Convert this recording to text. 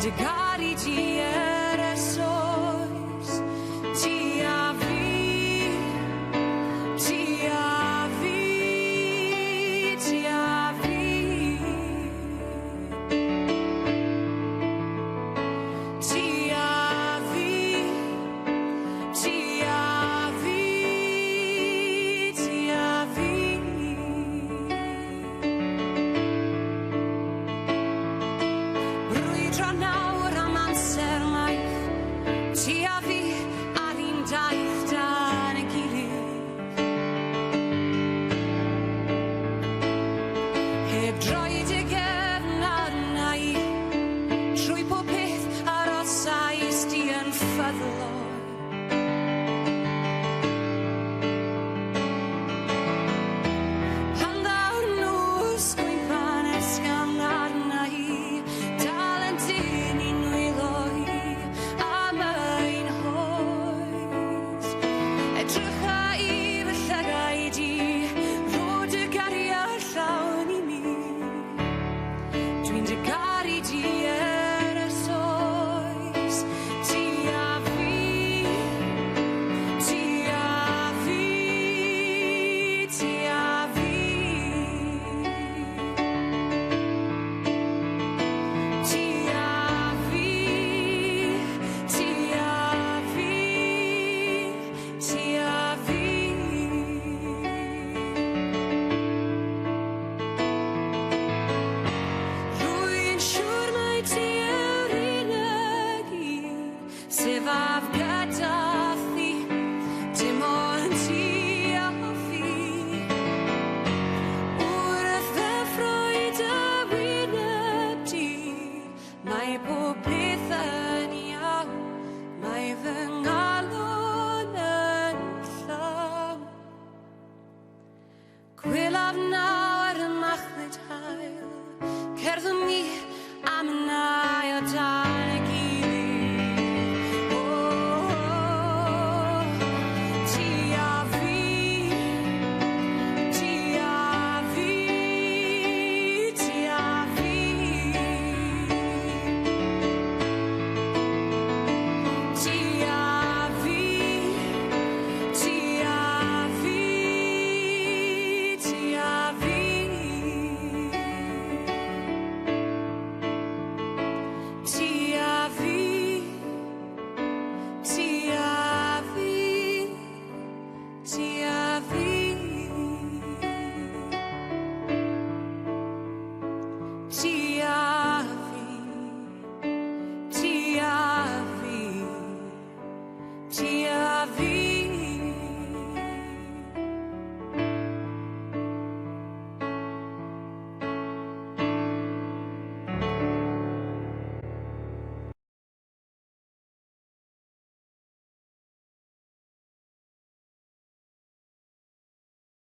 dy garu di ers oes. Ti a fi, ti a fi, ti a fi. Ti a fi, ti a fi, ti a fi. Brwydro nawr am amser maith, ti a fi ar un daith dan y gilydd. Heb droed y gefn arna i, trwy pob peth arosais di yn ffyddlon. Pan ddaw'r nws gwympan esgam arna i, dal yn dyn i nwylo i am ein hoes. Edrycha i fy llygau di, rod y gariad llawn i mi. Dwi'n dy garu di ers oes. Ti a fi, ti a fi, ti a fi. Ti a fi, ti a fi, ti a fi. Rwy'n siŵr mai ti yw'r unig un sef